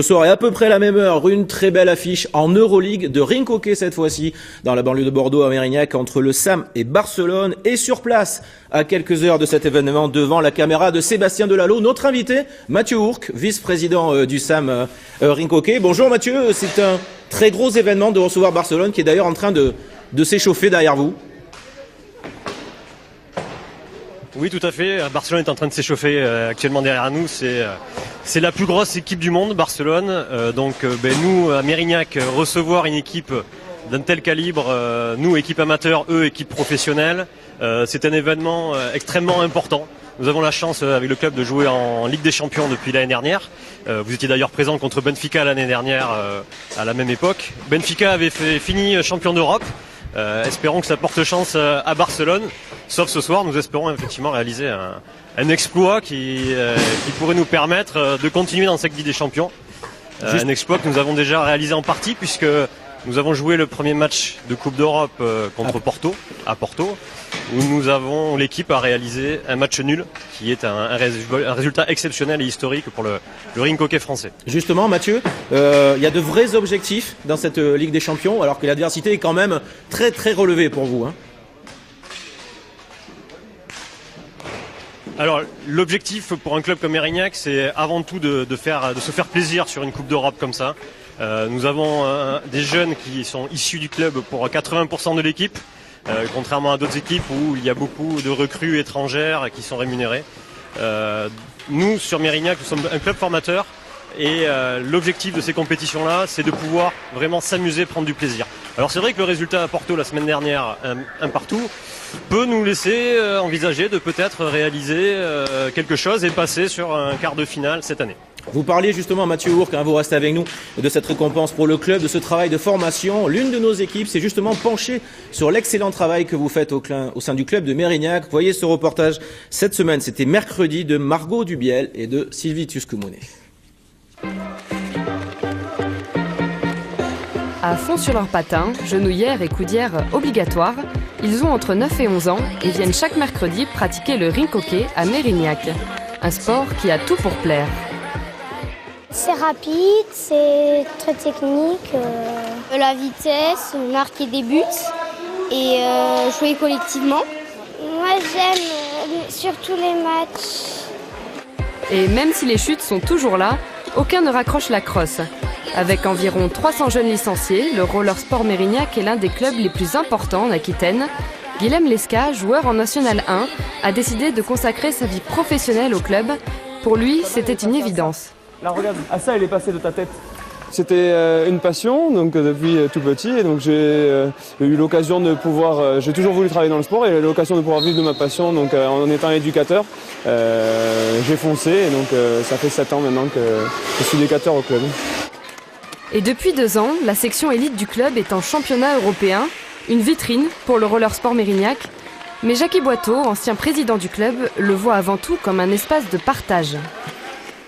Ce soir et à peu près à la même heure, une très belle affiche en Euroleague de rink hockey cette fois-ci, dans la banlieue de Bordeaux à Mérignac, entre le SAM et Barcelone. Et sur place, à quelques heures de cet événement, devant la caméra de Sébastien Delalot, notre invité, Mathieu Ourque, vice-président du SAM rink hockey. Bonjour Mathieu, c'est un très gros événement de recevoir Barcelone qui est d'ailleurs en train de s'échauffer derrière vous. Oui, tout à fait. Barcelone est en train de s'échauffer actuellement derrière nous. C'est la plus grosse équipe du monde, Barcelone. Nous, à Mérignac, recevoir une équipe d'un tel calibre, nous, équipe amateur, eux, équipe professionnelle, c'est un événement extrêmement important. Nous avons la chance avec le club de jouer en Ligue des Champions depuis l'année dernière. Vous étiez d'ailleurs présent contre Benfica l'année dernière à la même époque. Benfica avait fini champion d'Europe. Espérons que ça porte chance à Barcelone. Sauf ce soir, nous espérons effectivement réaliser un exploit qui pourrait nous permettre de continuer dans cette Ligue des Champions. Un exploit que nous avons déjà réalisé en partie puisque nous avons joué le premier match de Coupe d'Europe contre Porto, à Porto, où l'équipe a réalisé un match nul qui est un résultat exceptionnel et historique pour le rink hockey français. Justement Mathieu, il y a de vrais objectifs dans cette Ligue des Champions alors que l'adversité est quand même très très relevée pour vous. Alors l'objectif pour un club comme Mérignac, c'est avant tout de se faire plaisir sur une Coupe d'Europe comme ça. Nous avons des jeunes qui sont issus du club pour 80% de l'équipe, contrairement à d'autres équipes où il y a beaucoup de recrues étrangères qui sont rémunérées. Nous, sur Mérignac, nous sommes un club formateur et l'objectif de ces compétitions-là, c'est de pouvoir vraiment s'amuser, prendre du plaisir. Alors c'est vrai que le résultat à Porto la semaine dernière, un partout, peut nous laisser envisager de peut-être réaliser quelque chose et passer sur un quart de finale cette année. Vous parliez justement, Mathieu Ourque, vous restez avec nous, de cette récompense pour le club, de ce travail de formation. L'une de nos équipes s'est justement penchée sur l'excellent travail que vous faites au sein du club de Mérignac. Vous voyez ce reportage cette semaine, c'était mercredi, de Margot Dubiel et de Sylvie Tuscumone. À fond sur leurs patins, genouillères et coudières obligatoires, ils ont entre 9 et 11 ans et viennent chaque mercredi pratiquer le rink hockey à Mérignac. Un sport qui a tout pour plaire. C'est rapide, c'est très technique, la vitesse, marquer des buts et jouer collectivement. Moi j'aime surtout les matchs. Et même si les chutes sont toujours là, aucun ne raccroche la crosse. Avec environ 300 jeunes licenciés, le Roller Sport Mérignac est l'un des clubs les plus importants en Aquitaine. Guilhem Lesca, joueur en National 1, a décidé de consacrer sa vie professionnelle au club. Pour lui, c'était une évidence. Là, regarde, ça, elle est passée de ta tête. C'était une passion, donc depuis tout petit, et donc j'ai eu l'occasion de pouvoir. J'ai toujours voulu travailler dans le sport et l'occasion de pouvoir vivre de ma passion. Donc en étant éducateur, j'ai foncé, et donc ça fait 7 ans maintenant que je suis éducateur au club. Et depuis 2 ans, la section élite du club est en championnat européen, une vitrine pour le Roller Sport Mérignac. Mais Jackie Boiteau, ancien président du club, le voit avant tout comme un espace de partage.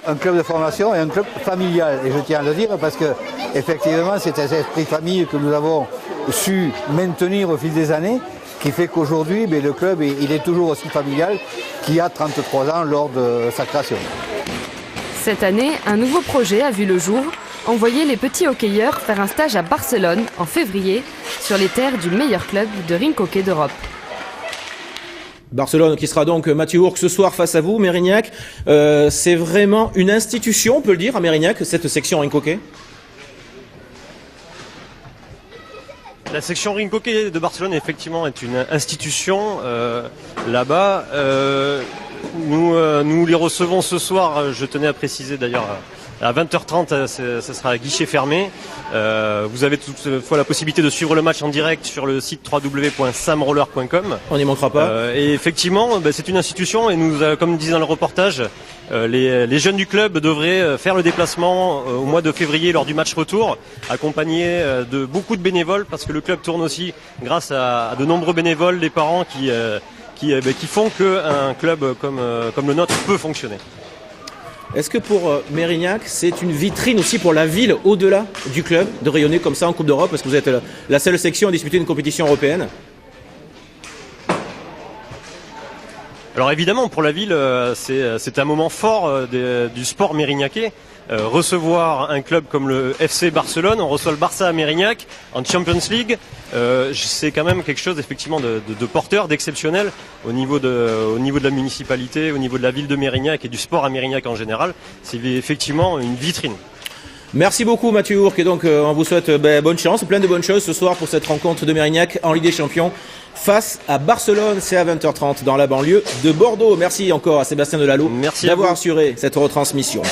Un club de formation et un club familial, et je tiens à le dire parce que effectivement c'est cet esprit famille que nous avons su maintenir au fil des années qui fait qu'aujourd'hui le club il est toujours aussi familial qu'il y a 33 ans lors de sa création. Cette année, un nouveau projet a vu le jour, envoyer les petits hockeyeurs faire un stage à Barcelone en février sur les terres du meilleur club de rink hockey d'Europe. Barcelone qui sera donc, Mathieu Ourque, ce soir face à vous, Mérignac. C'est vraiment une institution, on peut le dire, à Mérignac, cette section rink hockey. La section rink hockey de Barcelone, effectivement, est une institution là-bas. Nous les recevons ce soir, je tenais à préciser d'ailleurs, à 20h30, ça sera à guichet fermé. Vous avez toutefois la possibilité de suivre le match en direct sur le site www.samroller.com. On n'y manquera pas. Et effectivement, c'est une institution et nous, comme disait dans le reportage, les jeunes du club devraient faire le déplacement au mois de février lors du match retour, accompagnés de beaucoup de bénévoles parce que le club tourne aussi grâce à de nombreux bénévoles, des parents qui font qu'un club comme le nôtre peut fonctionner. Est-ce que pour Mérignac, c'est une vitrine aussi pour la ville, au-delà du club, de rayonner comme ça en Coupe d'Europe, parce que vous êtes la seule section à disputer une compétition européenne? Alors évidemment, pour la ville, c'est un moment fort du sport mérignacais. recevoir un club comme le FC Barcelone, on reçoit le Barça à Mérignac en Champions League. C'est quand même quelque chose effectivement de porteur, d'exceptionnel au niveau de la municipalité, au niveau de la ville de Mérignac et du sport à Mérignac en général. C'est effectivement une vitrine. Merci beaucoup Mathieu Ourque, et donc on vous souhaite bonne chance, plein de bonnes choses ce soir pour cette rencontre de Mérignac en Ligue des Champions face à Barcelone. C'est à 20h30 dans la banlieue de Bordeaux. Merci encore à Sébastien Delalot d'avoir assuré cette retransmission.